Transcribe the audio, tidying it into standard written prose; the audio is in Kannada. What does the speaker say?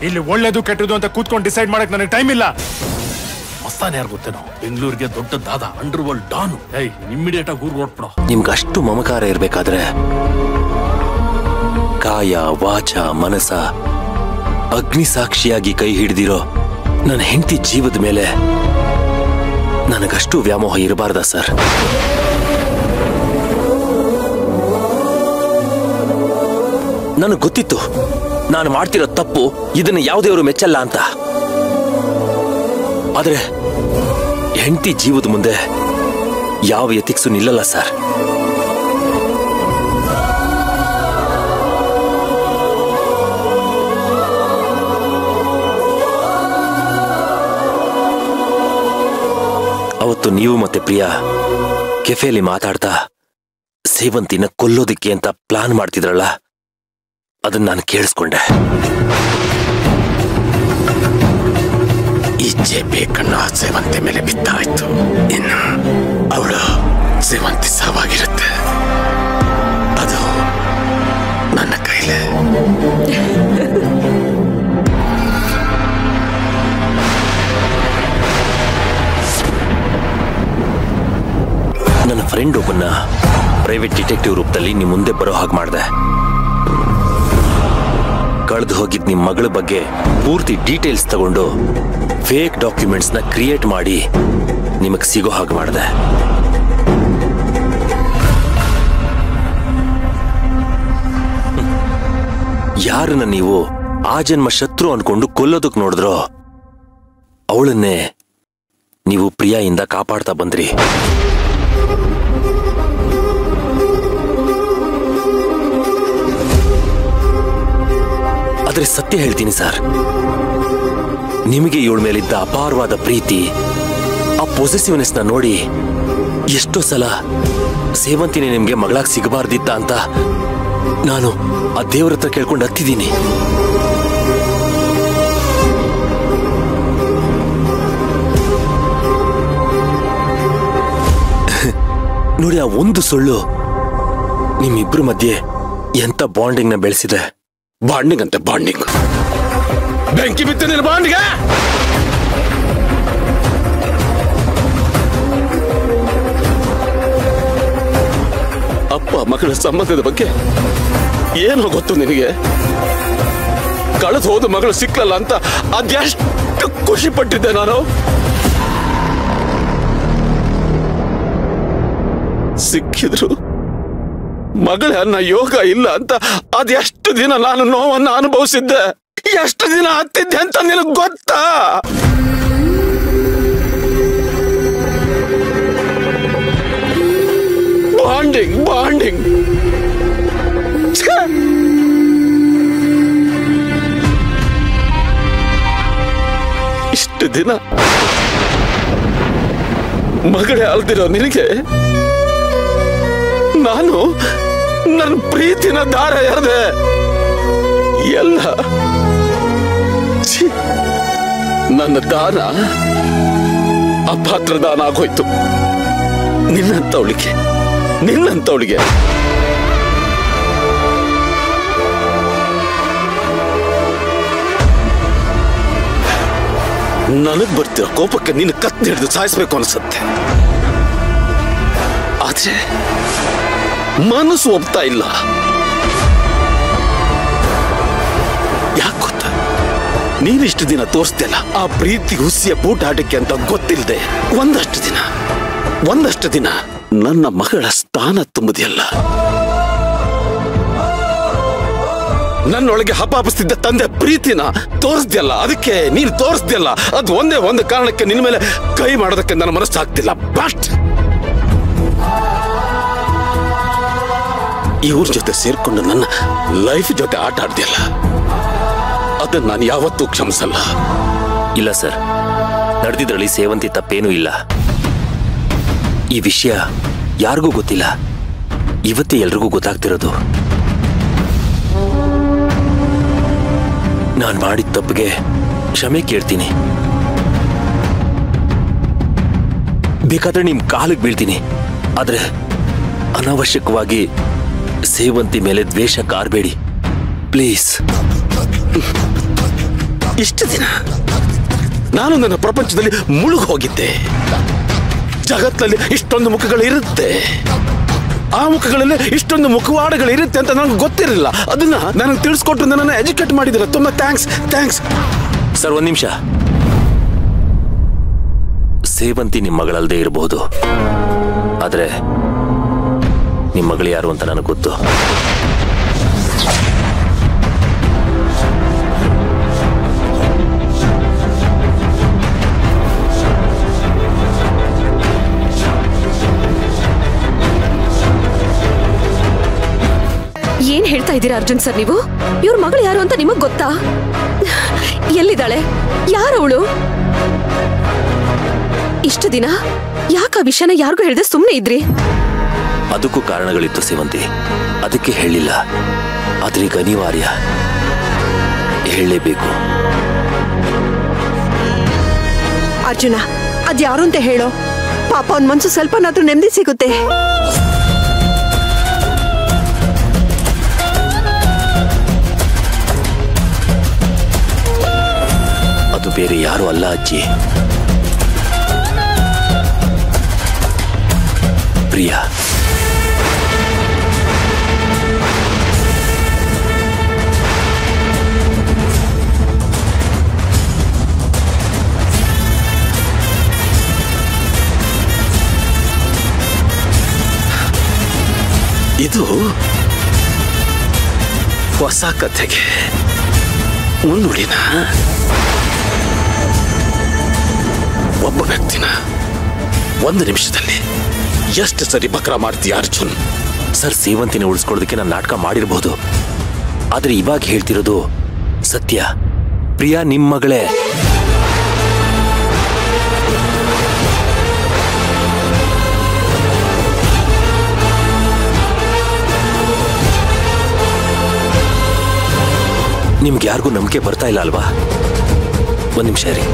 ಇಲ್ಲಿ ಒಳ್ಳೇದು ಕೆಟ್ಟದು ಅಂತ ಕೂತ್ಕೊಂಡು ಡಿಸೈಡ್ ಮಾಡಕ್ ನನಗೆ ಟೈಮ್ ಇಲ್ಲ. ಮಸ್ತಾನ್ ಯಾರು ಗೊತ್ತೇನೋ, ಬೆಂಗಳೂರಿಗೆ ದೊಡ್ಡದಾದ ಅಂಡರ್ ವರ್ಲ್ಡ್ ಡಾನು. ಇಮ್ಮಿಡಿಯೇಟ್ ಆಗಿ ಊರ್ಗ್ ಹೊರಟ್ಬಿಡೋ. ನಿಮ್ಗೆ ಅಷ್ಟು ಮಮಕಾರ ಇರ್ಬೇಕಾದ್ರೆ ಕಾಯ ವಾಚ ಮನಸ ಅಗ್ನಿ ಸಾಕ್ಷಿಯಾಗಿ ಕೈ ಹಿಡಿದಿರೋ ನನ್ನ ಹೆಂಡತಿ ಜೀವದ ಮೇಲೆ ನನಗಷ್ಟು ವ್ಯಾಮೋಹ ಇರಬಾರ್ದ ಸರ್? ನನಗೆ ಗೊತ್ತಿತ್ತು ನಾನು ಮಾಡ್ತಿರೋ ತಪ್ಪು, ಇದನ್ನ ಯಾವುದೇವರು ಮೆಚ್ಚಲ್ಲ ಅಂತ. ಆದ್ರೆ ಹೆಂಡತಿ ಜೀವದ ಮುಂದೆ ಯಾವ ಎಥಿಕ್ಸು ನಿಲ್ಲಲ್ಲ ಸರ್. ಅವತ್ತು ನೀವು ಮತ್ತೆ ಪ್ರಿಯಾ ಕೆಫೆಯಲ್ಲಿ ಮಾತಾಡ್ತಾ ಸೇವಂತಿನ ಕೊಲ್ಲೋದಿಕ್ಕೆ ಅಂತ ಪ್ಲಾನ್ ಮಾಡ್ತಿದ್ರಲ್ಲ, ಅದನ್ನ ನಾನು ಕೇಳಿಸ್ಕೊಂಡೆ. ಇಚ್ಛೆ ಬೇಕನ್ನೋ ಸೇವಂತಿ ಮೇಲೆ ಬಿತ್ತಾಯ್ತು. ಇನ್ನು ಅವಳು ಸೇವಂತಿ ಸಾವಾಗಿರುತ್ತೆ, ಅದು ನನ್ನ ಕೈಲೇ. ನನ್ನ ಫ್ರೆಂಡ್ ಒಬ್ಬನ್ನ ಪ್ರೈವೇಟ್ ಡಿಟೆಕ್ಟಿವ್ ರೂಪದಲ್ಲಿ ನಿಮ್ ಮುಂದೆ ಬರೋ ಹಾಗೆ ಮಾಡಿದೆ. ಕಳೆದು ಹೋಗಿದ್ ನಿಮ್ ಮಗಳ ಬಗ್ಗೆ ಪೂರ್ತಿ ಡೀಟೇಲ್ಸ್ ತಗೊಂಡು ಫೇಕ್ ಡಾಕ್ಯುಮೆಂಟ್ಸ್ ನ ಕ್ರಿಯೇಟ್ ಮಾಡಿ ನಿಮಗ್ ಸಿಗೋ ಹಾಗೆ ಮಾಡಿದೆ. ಯಾರನ್ನ ನೀವು ಆ ಜನ್ಮ ಶತ್ರು ಅನ್ಕೊಂಡು ಕೊಲ್ಲೋದಕ್ ನೋಡಿದ್ರೋ ಅವಳನ್ನೇ ನೀವು ಪ್ರಿಯಾಯಿಂದ ಕಾಪಾಡ್ತಾ ಬಂದ್ರಿ. ಆದ್ರೆ ಸತ್ಯ ಹೇಳ್ತೀನಿ ಸರ್, ನಿಮಗೆ ಇವಳ ಮೇಲಿದ್ದ ಅಪಾರವಾದ ಪ್ರೀತಿ, ಆ ಪೊಸೆಸಿವ್ನೆಸ್ ನ ನೋಡಿ ಎಷ್ಟೋ ಸಲ ಸೇವಂತಿನೇ ನಿಮ್ಗೆ ಮಗಳಾಗಿ ಸಿಗಬಾರ್ದಿತ್ತ ಅಂತ ನಾನು ಆ ದೇವರ ಹತ್ರ ಕೇಳ್ಕೊಂಡು ಹತ್ತಿದ್ದೀನಿ. ನೋಡಿ, ಆ ಒಂದು ಸುಳ್ಳು ನಿಮ್ಮಿಬ್ರ ಮಧ್ಯೆ ಎಂತ ಬಾಂಡಿಂಗ್ ನ ಬೆಳೆಸಿದೆ. ಬಾಂಡಿಂಗ್ ಅಂತೆ ಬಾಂಡಿಂಗ್. ಬೆಂಕಿ ಬಿತ್ತು ನಿನ್ನ ಬಾಂಡ್ಗೆ. ಅಪ್ಪ ಮಗಳ ಸಂಬಂಧದ ಬಗ್ಗೆ ಏನೋ ಗೊತ್ತು ನಿನಗೆ. ಕಳೆದು ಹೋದ ಮಗಳು ಸಿಕ್ಕಲ್ಲ ಅಂತ ಅದೆಷ್ಟು ಖುಷಿ ಪಟ್ಟಿದ್ದೆ ನಾನು. ಸಿಕ್ಕಿದ್ರು ಮಗಳ ಅನ್ನ ಯೋಗ ಇಲ್ಲ ಅಂತ ಅದೆಷ್ಟು ದಿನ ನಾನು ನೋವನ್ನು ಅನುಭವಿಸಿದ್ದೆ, ಎಷ್ಟು ದಿನ ಹತ್ತಿದ್ದೆ ಅಂತ ನಿನಗೆ ಗೊತ್ತಾ? Bonding bonding. ಇಷ್ಟು ದಿನ ಮಗಳೇ ಅಲ್ದಿರೋ ನಿನಗೆ ನಾನು ನನ್ನ ಪ್ರೀತಿನ ದಾರ ಎರೆದೆ. ಎಲ್ಲ ನನ್ನ ದಾನ ಅಪಾತ್ರ ದಾನ ಆಗೋಯ್ತು ನಿನ್ನಂತವಳಿಗೆ. ನನಗ್ ಬರ್ತಿರೋ ಕೋಪಕ್ಕೆ ನಿನ್ನ ಕತ್ತಿ ಹಿಡಿದು ಸಾಯಿಸ್ಬೇಕು ಅನ್ಸುತ್ತೆ. ಆದ್ರೆ ಮನಸ್ಸು ಒಪ್ತಾ ಇಲ್ಲ. ಯಾಕೆ ಗೊತ್ತಾ? ನೀನಿಷ್ಟು ದಿನ ತೋರಿಸ್ತಿಲ್ಲ ಆ ಪ್ರೀತಿ ಹುಸಿಯ ಬೂಟಾಟಕ್ಕೆ ಅಂತ ಗೊತ್ತಿಲ್ಲದೆ ಒಂದಷ್ಟು ದಿನ ನನ್ನ ಮಗಳ ಸ್ಥಾನ ತುಂಬುದಿಲ್ಲ. ನನ್ನೊಳಗೆ ಹಪಾಪಿಸ್ತಿದ್ದ ತಂದೆ ಪ್ರೀತಿನ ತೋರಿಸ್ದಿಲ್ಲ. ಅದಕ್ಕೆ ನೀನು ತೋರಿಸ್ದಿಲ್ಲ. ಅದು ಒಂದೇ ಒಂದು ಕಾರಣಕ್ಕೆ ನಿನ್ನ ಮೇಲೆ ಕೈ ಮಾಡೋದಕ್ಕೆ ನನ್ನ ಮನಸ್ಸು ಆಗ್ತಿಲ್ಲ. ಬಟ್ ಇವ್ರ ಜೊತೆ ಸೇರ್ಕೊಂಡು ನನ್ನ ಲೈಫ್ ಜೊತೆ ಆಟ ಆಡ್ದಿಲ್ಲ, ಅದನ್ನ ನಾನು ಯಾವತ್ತೂ ಕ್ಷಮಿಸಲ್ಲ. ಇಲ್ಲ ಸರ್, ನಡೆದಿದ್ರಲ್ಲಿ ಸೇವಂತಿ ತಪ್ಪೇನೂ ಇಲ್ಲ. ಈ ವಿಷಯ ಯಾರಿಗೂ ಗೊತ್ತಿಲ್ಲ, ಇವತ್ತೇ ಎಲ್ರಿಗೂ ಗೊತ್ತಾಗ್ತಿರೋದು. ನಾನು ಮಾಡಿದ ತಪ್ಪಿಗೆ ಕ್ಷಮೆ ಕೇಳ್ತೀನಿ. ಬೇಕಾದ್ರೆ ನಿಮ್ ಕಾಲಿಗೆ ಬೀಳ್ತೀನಿ. ಆದ್ರೆ ಅನಾವಶ್ಯಕವಾಗಿ ಸೇವಂತಿ ಮೇಲೆ ದ್ವೇಷ ಕಾರ್ಬೇಡಿ ಪ್ಲೀಸ್. ಇಷ್ಟು ದಿನ ನಾನು ನನ್ನ ಪ್ರಪಂಚದಲ್ಲಿ ಮುಳುಗಿ ಹೋಗಿದ್ದೆ. ಜಗತ್ತಿನಲ್ಲಿ ಇಷ್ಟೊಂದು ಮುಖಗಳಿರುತ್ತೆ, ಆ ಮುಖಗಳಲ್ಲಿ ಇಷ್ಟೊಂದು ಮುಖವಾಡಗಳಿರುತ್ತೆ ಅಂತ ನನಗೆ ಗೊತ್ತಿರಲಿಲ್ಲ. ಅದನ್ನ ನನಗೆ ತಿಳಿಸ್ಕೊಟ್ಟು ನನ್ನನ್ನು ಎಜುಕೇಟ್ ಮಾಡಿದಿರ. ತುಂಬಾ ಥ್ಯಾಂಕ್ಸ್. ಸರ್, ಒಂದ್ ನಿಮಿಷ. ಸೇವಂತಿ ನಿಮ್ಮ ಮಗಳಲ್ಲದೆ ಇರಬಹುದು, ಆದ್ರೆ ನಿಮ್ಮ ಮಗಳು ಯಾರು ಅಂತ ನನಗೆ ಗೊತ್ತು. ಏನ್ ಹೇಳ್ತಾ ಇದ್ದೀರಾ ಅರ್ಜುನ್ ಸರ್ ನೀವು? ಇವ್ರ ಮಗಳು ಯಾರು ಅಂತ ನಿಮಗ್ ಗೊತ್ತಾ? ಎಲ್ಲಿದ್ದಾಳೆ? ಯಾರವಳು? ಇಷ್ಟು ದಿನ ಯಾಕ ವಿಷಯನ ಯಾರಿಗೂ ಹೇಳ್ದೆ ಸುಮ್ಮನೆ ಇದ್ರಿ? ಅದಕ್ಕೂ ಕಾರಣಗಳಿತ್ತು ಸೇವಂತಿ, ಅದಕ್ಕೆ ಹೇಳಿಲ್ಲ. ಆದ್ರೆ ಈಗ ಅನಿವಾರ್ಯ, ಹೇಳಲೇಬೇಕು. ಅರ್ಜುನ, ಅದ್ಯಾರು ಅಂತ ಹೇಳೋ. ಪಾಪ ಅವನ್ ಮನ್ಸು ಸ್ವಲ್ಪನಾದ್ರೂ ನೆಮ್ಮದಿ ಸಿಗುತ್ತೆ. ಅದು ಬೇರೆ ಯಾರು ಅಲ್ಲ ಅಜ್ಜಿ, ಪ್ರಿಯಾ. ಇದು ಹೊಸ ಕಥೆಗೆ ಮುನ್ನುಡಿನ. ಒಬ್ಬ ವ್ಯಕ್ತಿನ ಒಂದು ನಿಮಿಷದಲ್ಲಿ ಎಷ್ಟು ಸರಿ ಬಕ್ರ ಮಾಡ್ತೀಯ ಅರ್ಜುನ್? ಸರ್, ಸೇವಂತಿನ ಉಳಿಸ್ಕೊಳ್ಳೋದಕ್ಕೆ ನಾನು ನಾಟಕ ಮಾಡಿರಬಹುದು, ಆದ್ರೆ ಇವಾಗ ಹೇಳ್ತಿರೋದು ಸತ್ಯ. ಪ್ರಿಯಾ ನಿಮ್ಮ ಮಗಳೇ. ನಿಮ್ಗೆ ಯಾರಿಗೂ ನಂಬಿಕೆ ಬರ್ತಾ ಇಲ್ಲ ಅಲ್ವಾ? ಒಂದ್ ನಿಮಿಷ ರೀ.